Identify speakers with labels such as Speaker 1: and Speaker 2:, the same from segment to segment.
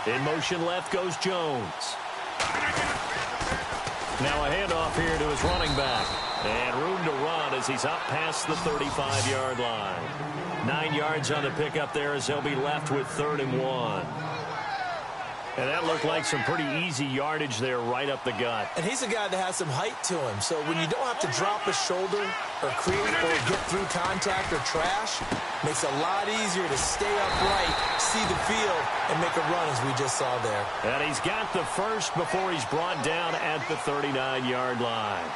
Speaker 1: In motion left goes Jones. Now a handoff here to his running back. And room to run as he's up past the 35-yard line. 9 yards on the pickup there as they'll be left with 3rd and 1. And that looked like some pretty easy yardage there right up the gut.
Speaker 2: And he's a guy that has some height to him. So when you don't have to drop a shoulder or create or get through contact or trash, makes it a lot easier to stay upright, see the field, and make a run as we just saw there.
Speaker 1: And he's got the first before he's brought down at the 39-yard line.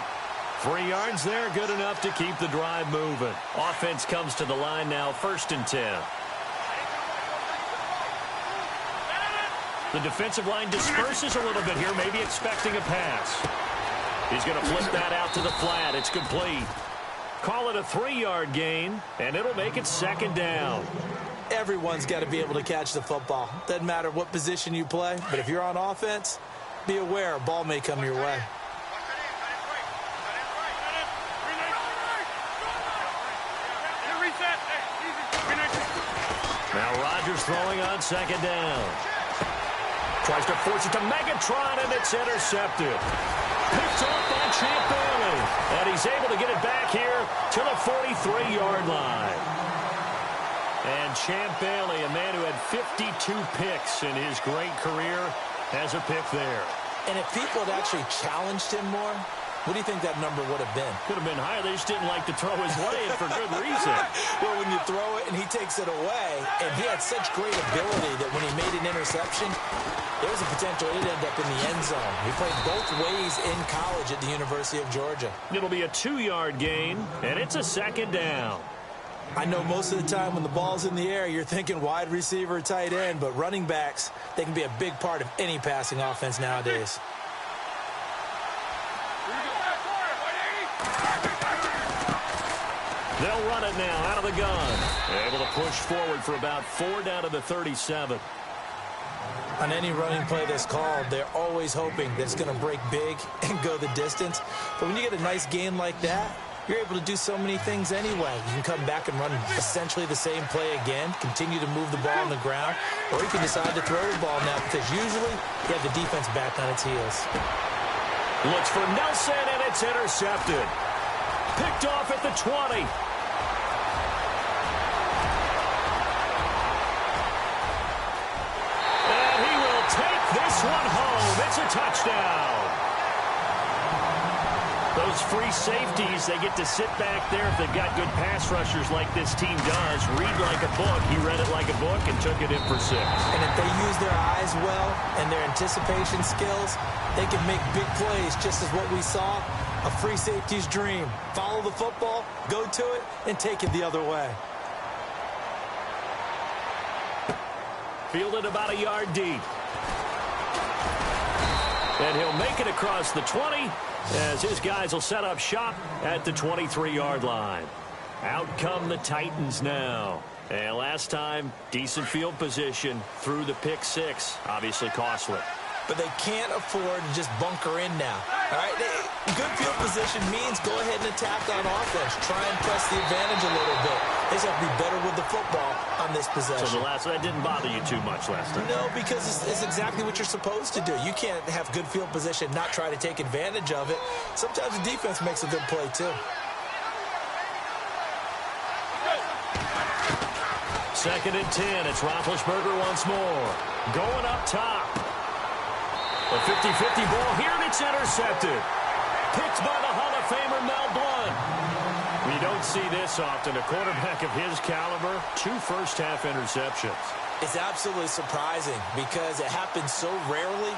Speaker 1: 3 yards there, good enough to keep the drive moving. Offense comes to the line now, 1st and 10. The defensive line disperses a little bit here, maybe expecting a pass. He's going to flip that out to the flat. It's complete. Call it a 3-yard gain, and it'll make it 2nd down.
Speaker 2: Everyone's got to be able to catch the football. Doesn't matter what position you play, but if you're on offense, be aware a ball may come your way.
Speaker 1: Now Rodgers throwing on 2nd down. Tries to force it to Megatron, and it's intercepted. Picked off by Champ Bailey. And he's able to get it back here to the 43-yard line. And Champ Bailey, a man who had 52 picks in his great career, has a pick there.
Speaker 2: And if people had actually challenged him more, what do you think that number would have been?
Speaker 1: Could have been higher. They just didn't like to throw his way, and for good reason.
Speaker 2: Well, when you throw it and he takes it away, and he had such great ability that when he made an interception, there was a potential it'd end up in the end zone. He played both ways in college at the University of Georgia.
Speaker 1: It'll be a 2-yard gain, and it's a 2nd down.
Speaker 2: I know most of the time when the ball's in the air, you're thinking wide receiver, tight end, but running backs, they can be a big part of any passing offense nowadays.
Speaker 1: They'll run it now out of the gun. Able to push forward for about 4 down to the 37.
Speaker 2: On any running play that's called, they're always hoping that it's going to break big and go the distance. But when you get a nice gain like that, you're able to do so many things anyway. You can come back and run essentially the same play again, continue to move the ball on the ground, or you can decide to throw the ball now because usually you have the defense back on its heels.
Speaker 1: Looks for Nelson, and it's intercepted. Picked off at the 20. And he will take this one home. It's a touchdown. Those free safeties, they get to sit back there if they've got good pass rushers like this team does. Read like a book. He read it like a book and took it in for 6.
Speaker 2: And if they use their eyes well and their anticipation skills, they can make big plays, just as what we saw, a free safety's dream. Follow the football, go to it, and take it the other way.
Speaker 1: Fielded about a yard deep. And he'll make it across the 20 as his guys will set up shop at the 23-yard line. Out come the Titans now. And last time, decent field position through the pick 6. Obviously costly.
Speaker 2: But they can't afford to just bunker in now. All right, good field position means go ahead and attack on offense. Try and press the advantage a little bit. They just have to be better with the football on this possession.
Speaker 1: So that didn't bother you too much last time?
Speaker 2: No, because it's exactly what you're supposed to do. You can't have good field position, not try to take advantage of it. Sometimes the defense makes a good play, too.
Speaker 1: 2nd and 10. It's Roethlisberger once more. Going up top. A 50-50 ball here, and it's intercepted. Picked by the Hall of Famer Mel Blount. We don't see this often. A quarterback of his caliber, 2 first-half interceptions.
Speaker 2: It's absolutely surprising because it happens so rarely.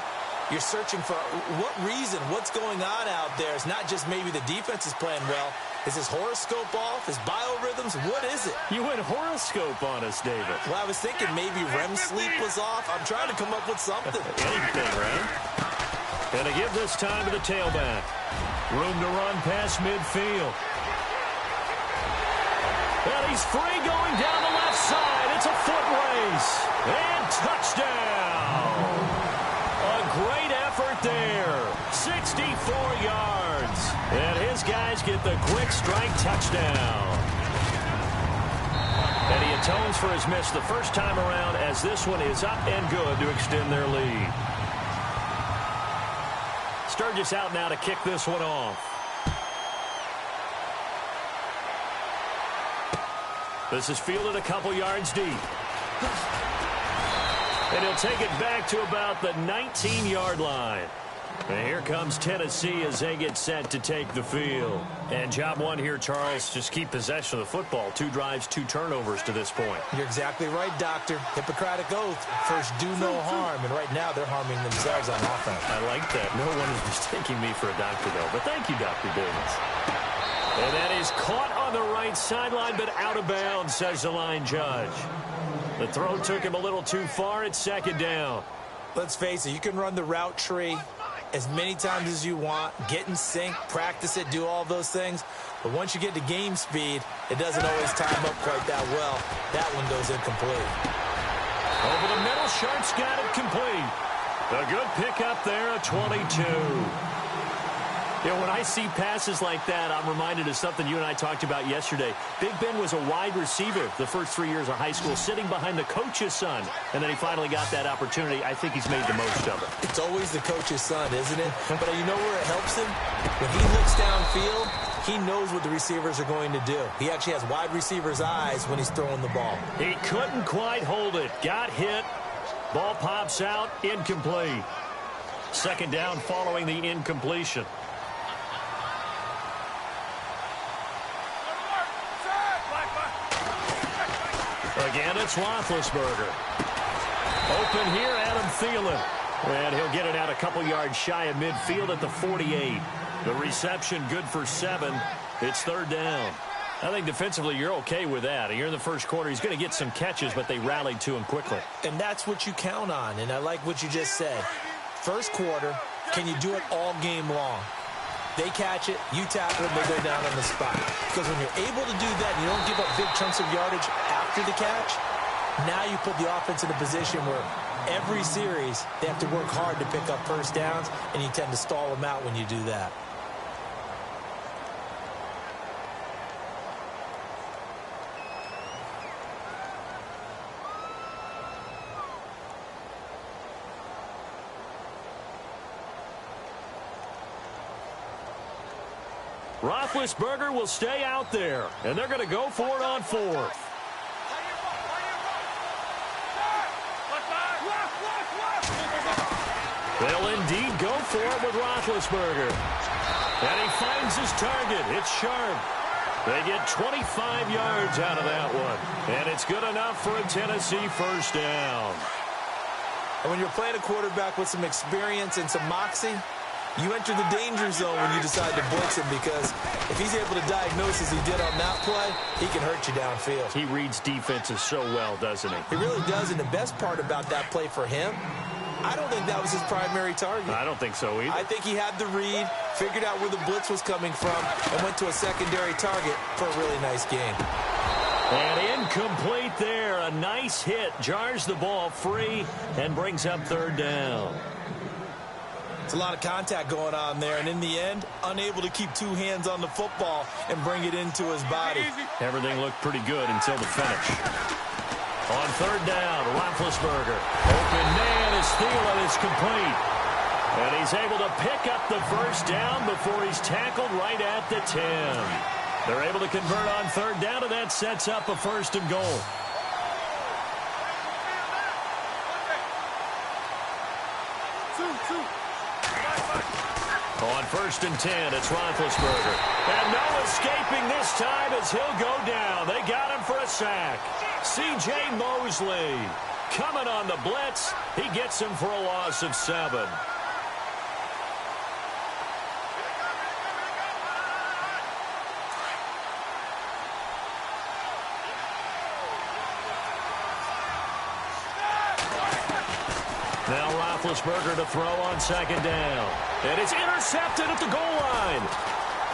Speaker 2: You're searching for what reason, what's going on out there. It's not just maybe the defense is playing well. Is his horoscope off? His biorhythms? What is it?
Speaker 1: You went horoscope on us, David.
Speaker 2: Well, I was thinking maybe REM sleep was off. I'm trying to come up with something.
Speaker 1: Anything, right? And to give this time to the tailback. Room to run past midfield. And he's free going down the left side. It's a foot race. And touchdown. A great effort there. 64 yards. And his guys get the quick strike touchdown. And he atones for his miss the first time around, as this one is up and good to extend their lead. Sturgis out now to kick this one off. This is fielded a couple yards deep. And he'll take it back to about the 19-yard line. And here comes Tennessee as they get set to take the field. And job one here, Charles, just keep possession of the football. 2 drives, 2 turnovers to this point.
Speaker 2: You're exactly right, Doctor. Hippocratic oath. First, do no harm. And right now, they're harming themselves on offense.
Speaker 1: I like that. No one is mistaking me for a doctor, though. But thank you, Dr. Davis. And that is caught on the right sideline, but out of bounds, says the line judge. The throw took him a little too far. It's second down.
Speaker 2: Let's face it, you can run the route tree as many times as you want, get in sync, practice it, do all those things. But once you get to game speed, it doesn't always time up quite that well. That one goes incomplete.
Speaker 1: Over the middle, Sharp's got it complete. A good pickup there, a 22. You know, when I see passes like that, I'm reminded of something you and I talked about yesterday. Big Ben was a wide receiver the first 3 years of high school, sitting behind the coach's son. And then he finally got that opportunity. I think he's made the most of it.
Speaker 2: It's always the coach's son, isn't it? But you know where it helps him? When he looks downfield, he knows what the receivers are going to do. He actually has wide receivers' eyes when he's throwing the ball.
Speaker 1: He couldn't quite hold it. Got hit. Ball pops out. Incomplete. Second down following the incompletion. Again, it's Roethlisberger. Open here, Adam Thielen. And he'll get it out a couple yards shy of midfield at the 48. The reception good for 7. It's third down. I think defensively you're okay with that. You're in the first quarter. He's going to get some catches, but they rallied to him quickly.
Speaker 2: And that's what you count on, and I like what you just said. First quarter, can you do it all game long? They catch it, you tackle it, they go down on the spot. Because when you're able to do that and you don't give up big chunks of yardage after the catch, now you put the offense in a position where every series they have to work hard to pick up first downs, and you tend to stall them out when you do that.
Speaker 1: Roethlisberger will stay out there, and they're going to go for it on 4th. They'll indeed go for it with Roethlisberger. And he finds his target. It's Sharp. They get 25 yards out of that one. And it's good enough for a Tennessee first down.
Speaker 2: And when you're playing a quarterback with some experience and some moxie, you enter the danger zone when you decide to blitz him, because if he's able to diagnose as he did on that play, he can hurt you downfield.
Speaker 1: He reads defenses so well, doesn't he?
Speaker 2: He really does, and the best part about that play for him, I don't think that was his primary target.
Speaker 1: I don't think so either.
Speaker 2: I think he had the read, figured out where the blitz was coming from, and went to a secondary target for a really nice game.
Speaker 1: And incomplete there. A nice hit. Jars the ball free and brings up third down.
Speaker 2: It's a lot of contact going on there, and in the end, unable to keep 2 hands on the football and bring it into his body.
Speaker 1: Everything looked pretty good until the finish. On third down, Roethlisberger. Open man is Thielen. It's complete. And he's able to pick up the first down before he's tackled right at the 10. They're able to convert on third down, and that sets up a 1st and goal. On 1st and 10, it's Roethlisberger. And no escaping this time as he'll go down. They got him for a sack. C.J. Mosley coming on the blitz. He gets him for a loss of 7. Now Roethlisberger to throw on 2nd down. And it's intercepted at the goal line.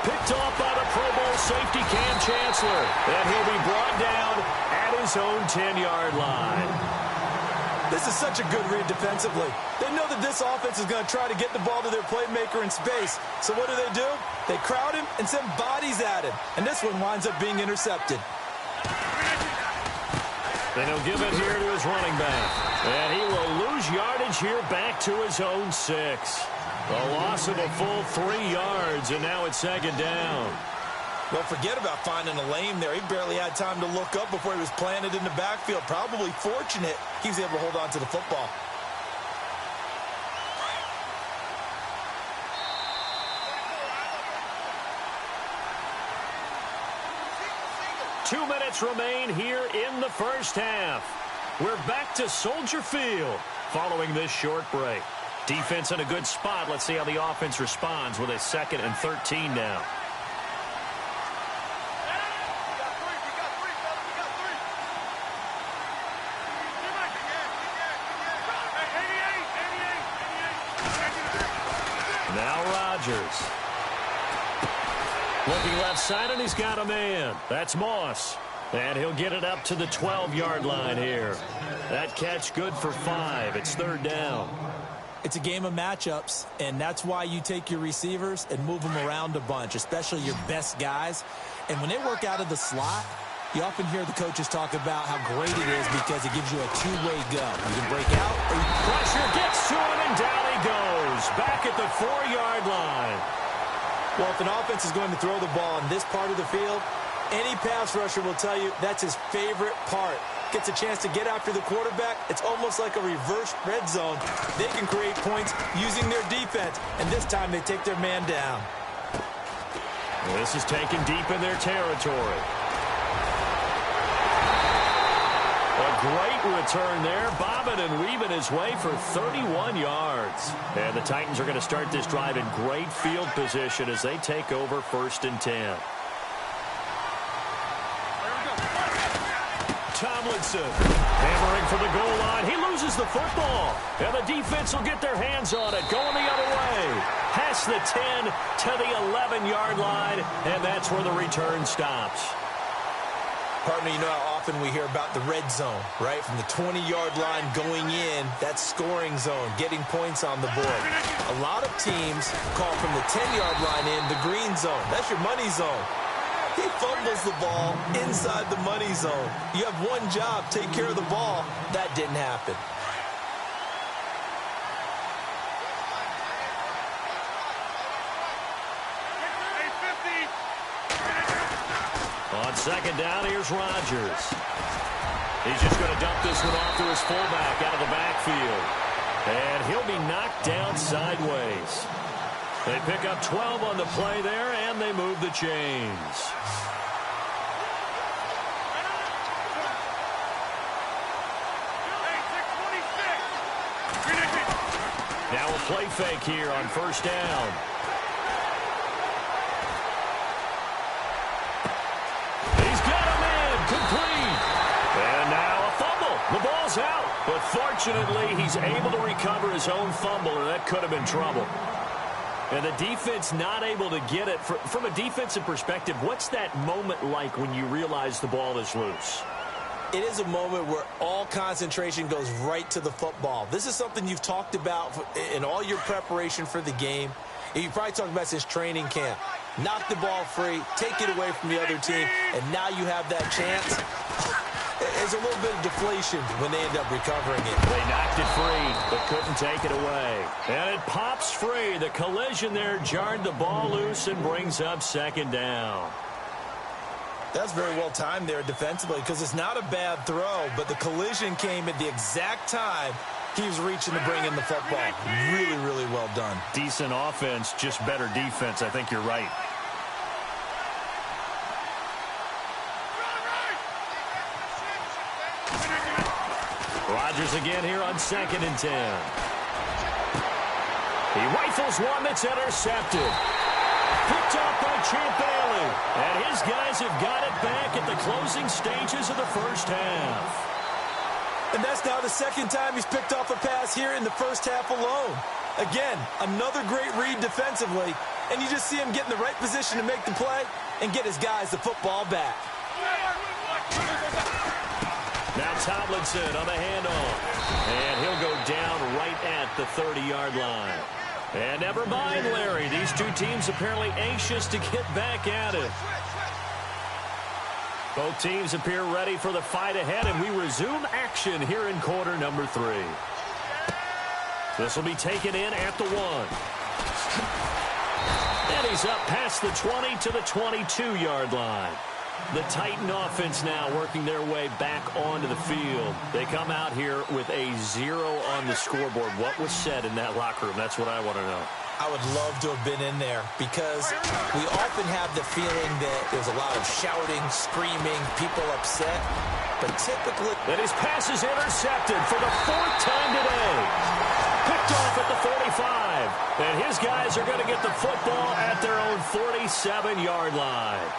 Speaker 1: Picked off by the Pro Bowl safety Cam Chancellor. And he'll be brought down at his own 10-yard line.
Speaker 2: This is such a good read defensively. They know that this offense is going to try to get the ball to their playmaker in space. So what do? They crowd him and send bodies at him. And this one winds up being intercepted.
Speaker 1: And he'll give it here to his running back. And he will lose yardage here back to his own 6. A loss of a full 3 yards, and now it's second down.
Speaker 2: Well, forget about finding a lane there. He barely had time to look up before he was planted in the backfield. Probably fortunate he was able to hold on to the football.
Speaker 1: Two minutes remain here in the first half. We're back to Soldier Field following this short break. Defense in a good spot. Let's see how the offense responds with a 2nd and 13 now. Now Rodgers. Looking left side, and he's got a man. That's Moss. And he'll get it up to the 12-yard line here. That catch good for 5. It's 3rd down.
Speaker 2: It's a game of matchups, and that's why you take your receivers and move them around a bunch, especially your best guys. And when they work out of the slot, you often hear the coaches talk about how great it is because it gives you a two-way go. You can break out.
Speaker 1: Pressure gets to him, and down he goes. Back at the 4-yard line.
Speaker 2: Well, if an offense is going to throw the ball in this part of the field, any pass rusher will tell you that's his favorite part. Gets a chance to get after the quarterback. It's almost like a reverse red zone. They can create points using their defense, and this time they take their man down.
Speaker 1: This is taken deep in their territory. A great return there, bobbing and weaving his way for 31 yards. And the Titans are going to start this drive in great field position as they take over 1st and 10. Tomlinson hammering for the goal line. He loses the football, and the defense will get their hands on it. Going the other way. Past the 10 to the 11-yard line, and that's where the return stops.
Speaker 2: Partner, you know how often we hear about the red zone, right? From the 20-yard line going in, that scoring zone, getting points on the board. A lot of teams call from the 10-yard line in the green zone. That's your money zone. He fumbles the ball inside the money zone. You have one job, take care of the ball. That didn't happen.
Speaker 1: On 2nd down, here's Rodgers. He's just going to dump this one off to his fullback out of the backfield. And he'll be knocked down sideways. They pick up 12 on the play there, and they move the chains. Now a play fake here on 1st down. He's got a man, complete. And now a fumble. The ball's out. But fortunately, he's able to recover his own fumble, or that could have been trouble. And the defense not able to get it. From a defensive perspective, what's that moment like when you realize the ball is loose?
Speaker 2: It is a moment where all concentration goes right to the football. This is something you've talked about in all your preparation for the game. You probably talked about since training camp. Knock the ball free, take it away from the other team, and now you have that chance. There's a little bit of deflation when they end up recovering it.
Speaker 1: They knocked it free, but couldn't take it away. And it pops free. The collision there jarred the ball loose and brings up 2nd down.
Speaker 2: That's very well timed there defensively because it's not a bad throw, but the collision came at the exact time he was reaching to bring in the football. Really, really well done.
Speaker 1: Decent offense, just better defense. I think you're right. Rodgers again here on 2nd and 10. He rifles one that's intercepted. Picked off by Champ Bailey. And his guys have got it back at the closing stages of the first half.
Speaker 2: And that's now the 2nd time he's picked off a pass here in the first half alone. Again, another great read defensively. And you just see him get in the right position to make the play and get his guys the football back.
Speaker 1: Now Tomlinson on the handoff. And he'll go down right at the 30-yard line. And never mind, Larry. These two teams apparently anxious to get back at it. Both teams appear ready for the fight ahead, and we resume action here in quarter number 3. This will be taken in at the 1. And he's up past the 20 to the 22-yard line. The Titan offense now working their way back onto the field. They come out here with a 0 on the scoreboard. What was said in that locker room? That's what I want to know.
Speaker 2: I would love to have been in there because we often have the feeling that there's a lot of shouting, screaming, people upset. But typically...
Speaker 1: And his pass is intercepted for the 4th time today. Picked off at the 45. And his guys are going to get the football at their own 47-yard line.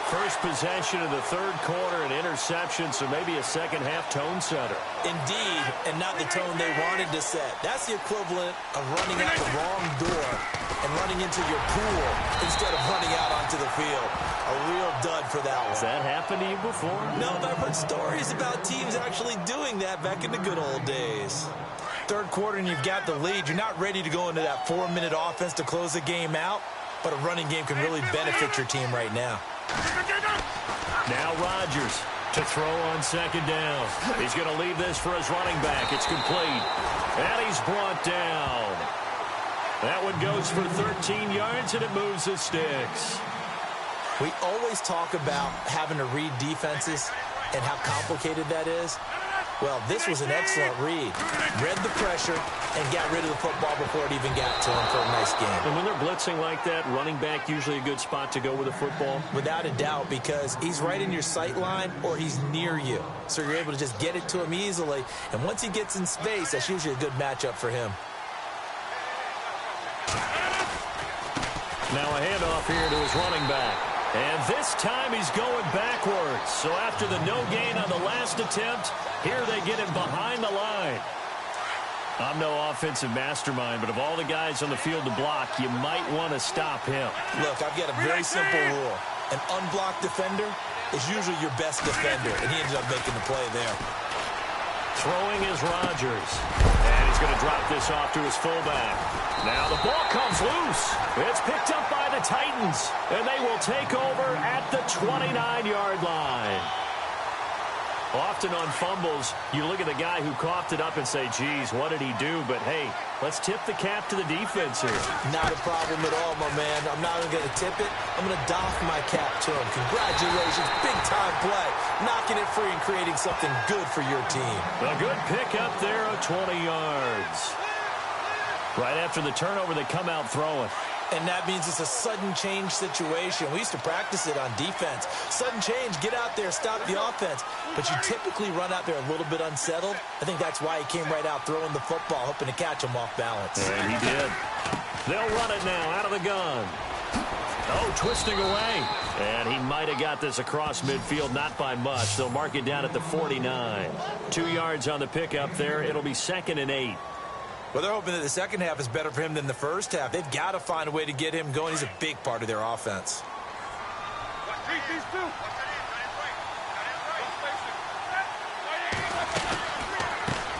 Speaker 1: First possession of the 3rd quarter, an interception, so maybe a second-half tone setter.
Speaker 2: Indeed, and not the tone they wanted to set. That's the equivalent of running out the wrong door and running into your pool instead of running out onto the field. A real dud for that one.
Speaker 1: Has that happened to you before?
Speaker 2: No, but I've heard stories about teams actually doing that back in the good old days. 3rd quarter and you've got the lead. You're not ready to go into that 4-minute offense to close the game out, but a running game can really benefit your team right now.
Speaker 1: Now Rodgers to throw on 2nd down. He's going to leave this for his running back. It's complete. And he's brought down. That one goes for 13 yards, and it moves the sticks.
Speaker 2: We always talk about having to read defenses and how complicated that is. Well, this was an excellent read. Read the pressure and got rid of the football before it even got to him for a nice game.
Speaker 1: And when they're blitzing like that, running back usually a good spot to go with the football?
Speaker 2: Without a doubt, because he's right in your sight line or he's near you. So you're able to just get it to him easily. And once he gets in space, that's usually a good matchup for him.
Speaker 1: Now a handoff here to his running back. And this time he's going backwards. So after the no gain on the last attempt, here they get him behind the line. I'm no offensive mastermind, but of all the guys on the field to block, you might want to stop him.
Speaker 2: Look, I've got a very simple rule. An unblocked defender is usually your best defender, and he ended up making the play there.
Speaker 1: Throwing is Rodgers. And he's going to drop this off to his fullback. Now the ball comes loose. It's picked up by the Titans, and they will take over at the 29-yard line. Often on fumbles, you look at the guy who coughed it up and say, geez, what did he do? But, hey, let's tip the cap to the defense here.
Speaker 2: Not a problem at all, my man. I'm not even going to tip it. I'm going to doff my cap to him. Congratulations. Big-time play. Knocking it free and creating something good for your team.
Speaker 1: A good pick up there of 20 yards. Right after the turnover, they come out throwing.
Speaker 2: And that means it's a sudden change situation. We used to practice it on defense. Sudden change, get out there, stop the offense. But you typically run out there a little bit unsettled. I think that's why he came right out throwing the football, hoping to catch him off balance.
Speaker 1: And he did. They'll run it now out of the gun. Oh, twisting away. And he might have got this across midfield, not by much. They'll mark it down at the 49. 2 yards on the pickup there. It'll be 2nd and 8.
Speaker 2: Well, they're hoping that the second half is better for him than the first half. They've got to find a way to get him going. He's a big part of their offense.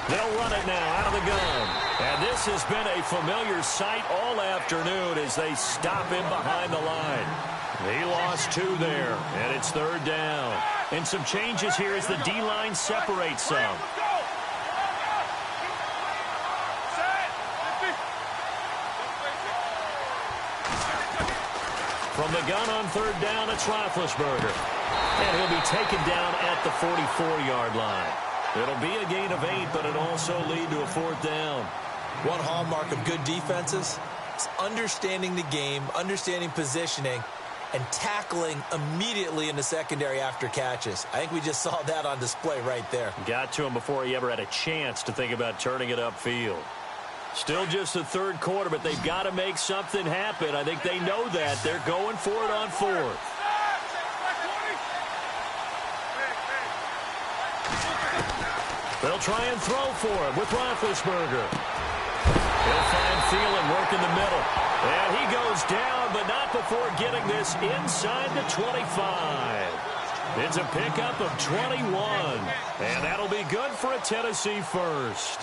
Speaker 1: They'll run it now out of the gun. And this has been a familiar sight all afternoon as they stop him behind the line. He lost 2 there, and it's 3rd down. And some changes here as the D-line separates some. From the gun on 3rd down, it's Roethlisberger. And he'll be taken down at the 44-yard line. It'll be a gain of 8, but it'll also lead to a 4th down.
Speaker 2: One hallmark of good defenses is understanding the game, understanding positioning, and tackling immediately in the secondary after catches. I think we just saw that on display right there.
Speaker 1: Got to him before he ever had a chance to think about turning it upfield. Still just the 3rd quarter, but they've got to make something happen. I think they know that. They're going for it on 4th. They'll try and throw for it with Roethlisberger. He'll find Thielen work in the middle. And he goes down, but not before getting this inside the 25. It's a pickup of 21. And that'll be good for a Tennessee first.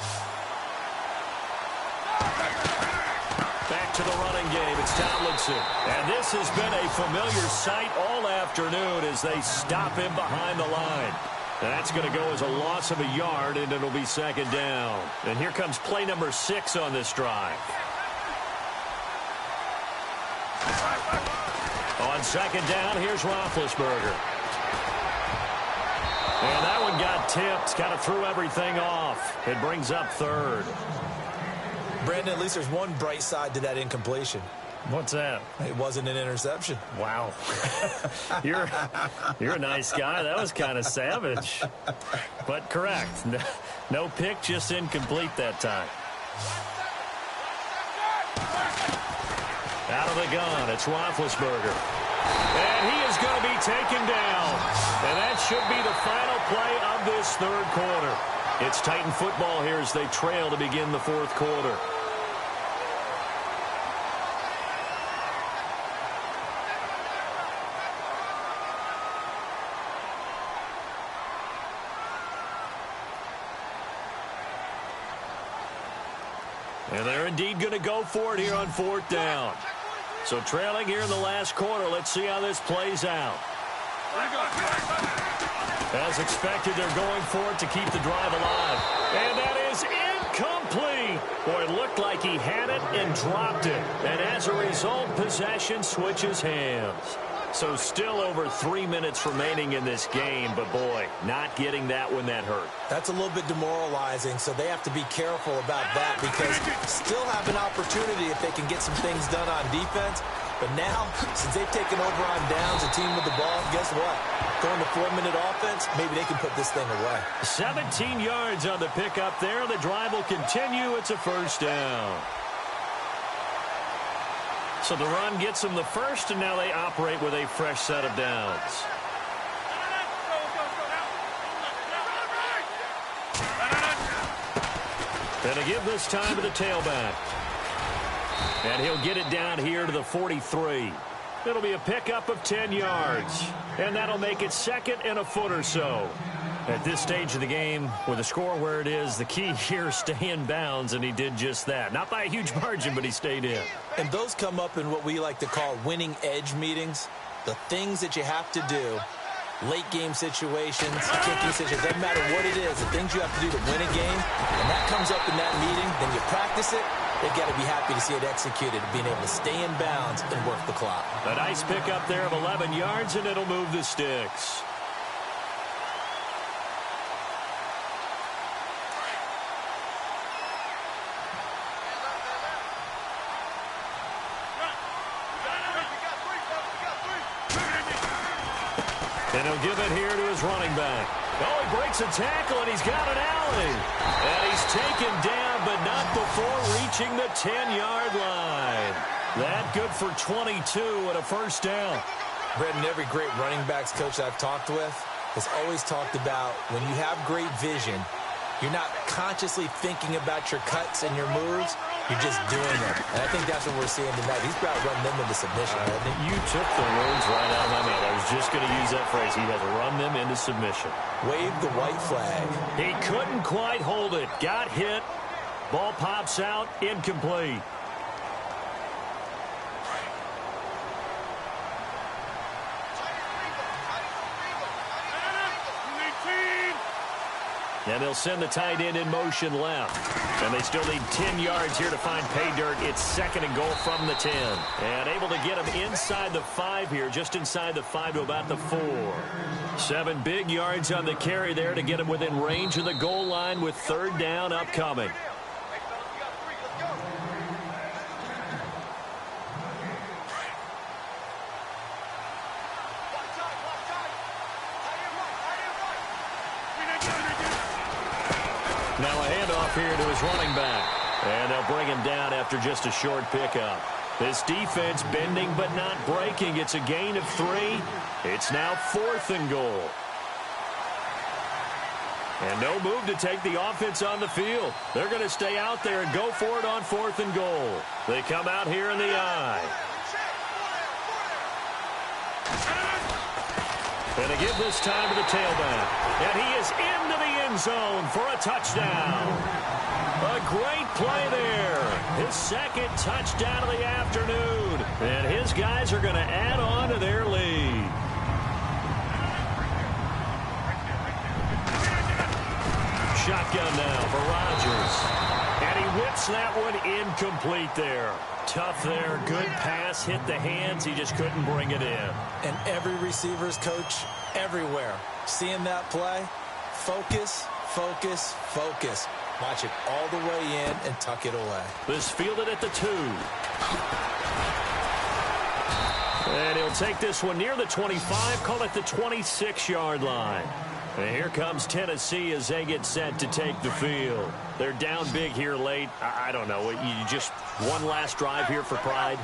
Speaker 1: Back to the running game. It's Tomlinson. And this has been a familiar sight all afternoon as they stop him behind the line. That's going to go as a loss of a yard, and it'll be second down. And here comes play number 6 on this drive. On second down, here's Roethlisberger. And that one got tipped. Kind of threw everything off. It brings up third.
Speaker 2: Brandon, at least there's one bright side to that incompletion.
Speaker 1: What's that?
Speaker 2: It wasn't an interception.
Speaker 1: Wow. You're a nice guy. That was kind of savage. But correct. No pick, just incomplete that time. Out of the gun, it's Roethlisberger. And he is going to be taken down. And that should be the final play of this third quarter. It's Titan football here as they trail to begin the fourth quarter. And they're indeed going to go for it here on fourth down. So trailing here in the last quarter, let's see how this plays out. As expected, they're going for it to keep the drive alive. And that is incomplete. Boy, it looked like he had it and dropped it. And as a result, possession switches hands. So still over 3 minutes remaining in this game, but boy, not getting that when that hurt.
Speaker 2: That's a little bit demoralizing, so they have to be careful about that because still have an opportunity if they can get some things done on defense. But now, since they've taken over on downs, a team with the ball, guess what? Going to 4-minute offense, maybe they can put this thing away.
Speaker 1: 17 yards on the pickup there. The drive will continue. It's a first down. So the run gets them the first, and now they operate with a fresh set of downs. And to give this time to the tailback. And he'll get it down here to the 43. It'll be a pickup of 10 yards. And that'll make it second and a foot or so. At this stage of the game, with the score where it is, the key here is stay in bounds, and he did just that. Not by a huge margin, but he stayed in.
Speaker 2: And those come up in what we like to call winning edge meetings. The things that you have to do, late game situations, kicking situations, doesn't matter what it is, the things you have to do to win a game, and that comes up in that meeting, then you practice it. They've got to be happy to see it executed, being able to stay in bounds and work the clock.
Speaker 1: A nice pickup there of 11 yards, and it'll move the sticks. And he'll give it here to his running back. Oh, he breaks a tackle, and he's got an alley. And he's taken down, but not before reaching the 10-yard line. That good for 22 and a first down.
Speaker 2: Brendan, every great running backs coach I've talked with has always talked about when you have great vision, you're not consciously thinking about your cuts and your moves. You're just doing them. And I think that's what we're seeing tonight. He's about running them into submission, hasn't he?
Speaker 1: You took the words right out of my mouth. I was just going to use that phrase. He has run them into submission.
Speaker 2: Wave the white flag.
Speaker 1: He couldn't quite hold it. Got hit. Ball pops out. Incomplete. And they'll send the tight end in motion left. And they still need 10 yards here to find pay dirt. It's second and goal from the 10. And able to get him inside the 5 here, just inside the 5 to about the 4. 7 big yards on the carry there to get him within range of the goal line with third down upcoming. Now a handoff here to his running back. And they'll bring him down after just a short pickup. This defense bending but not breaking. It's a gain of 3. It's now 4th and goal. And no move to take the offense on the field. They're going to stay out there and go for it on 4th and goal. They come out here in the I. And they give this time to the tailback. And he is into the end zone for a touchdown. A great play there. His second touchdown of the afternoon. And his guys are going to add on to their lead. Shotgun now for Rodgers. And he whips that one incomplete there. Tough there. Good pass. Hit the hands. He just couldn't bring it in.
Speaker 2: And every receiver's coach everywhere. Seeing that play, focus, focus, focus. Watch it all the way in and tuck it away.
Speaker 1: This fielded at the 2. And he'll take this one near the 25, call it the 26-yard line. And here comes Tennessee as they get set to take the field. They're down big here late. I don't know. You just one last drive here for pride?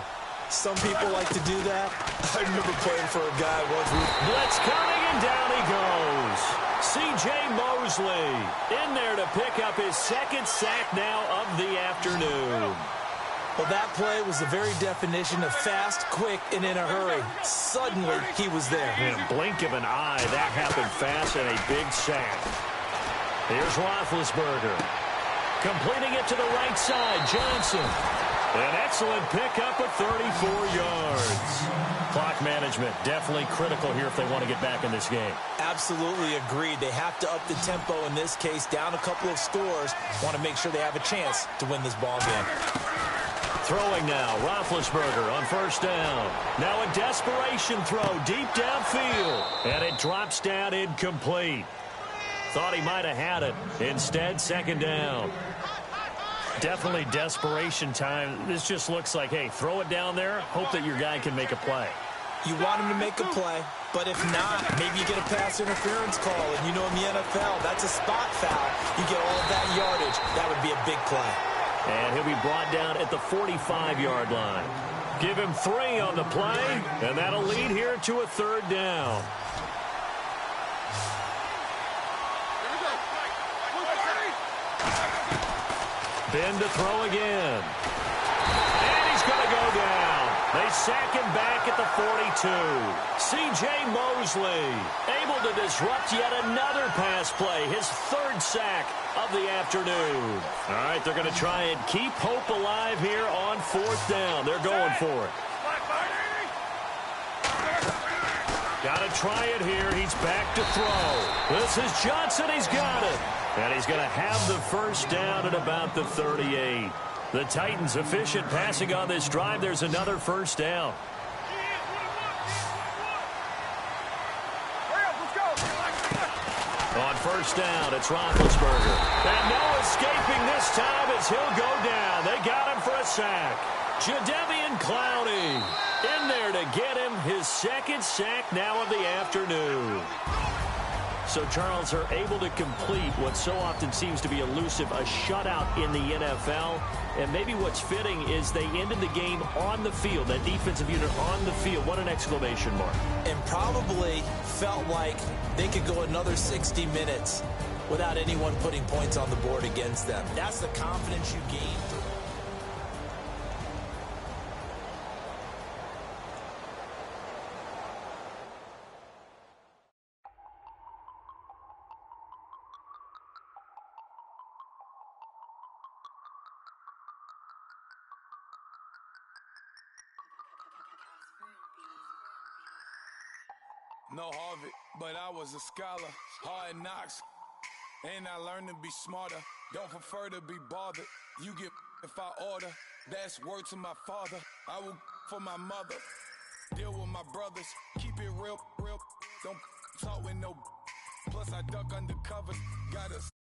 Speaker 2: Some people like to do that. I remember playing for a guy once.
Speaker 1: Blitz coming, and down he goes. C.J. Mosley in there to pick up his second sack now of the afternoon.
Speaker 2: Well, that play was the very definition of fast, quick, and in a hurry. Suddenly, he was there.
Speaker 1: In a blink of an eye, that happened fast and a big sack. Here's Roethlisberger. Completing it to the right side, Johnson. An excellent pickup of 34 yards. Clock management definitely critical here if they want to get back in this game.
Speaker 2: Absolutely agreed. They have to up the tempo in this case, down a couple of scores. Want to make sure they have a chance to win this ball game.
Speaker 1: Throwing now, Roethlisberger on first down. Now a desperation throw deep downfield. And it drops down incomplete. Thought he might have had it. Instead, second down. Definitely desperation time. This just looks like, hey, throw it down there. Hope that your guy can make a play.
Speaker 2: You want him to make a play, but if not, maybe you get a pass interference call. And you know in the NFL, that's a spot foul. You get all of that yardage. That would be a big play.
Speaker 1: And he'll be brought down at the 45-yard line. Give him 3 on the play, and that'll lead here to a third down. Ben to throw again. And he's going to go down. They sack him back at the 42. C.J. Mosley able to disrupt yet another pass play. His third sack of the afternoon. All right, they're going to try and keep hope alive here on fourth down. They're going for it. Got to try it here. He's back to throw. This is Johnson. He's got it. And he's going to have the first down at about the 38. The Titans efficient passing on this drive. There's another first down. On first down, it's Roethlisberger. And no escaping this time as he'll go down. They got him for a sack. Jadeveon Clowney in there to get him his second sack now of the afternoon. So Charles are able to complete what so often seems to be elusive, a shutout in the NFL. And maybe what's fitting is they ended the game on the field, that defensive unit on the field. What an exclamation mark.
Speaker 2: And probably felt like they could go another 60 minutes without anyone putting points on the board against them. That's the confidence you gain.
Speaker 3: No Harvard, but I was a scholar. Hard knocks, and I learned to be smarter. Don't prefer to be bothered. You get if I order. That's word to my father. I will for my mother. Deal with my brothers. Keep it real, real. Don't talk with no. Plus I duck undercover. Got us.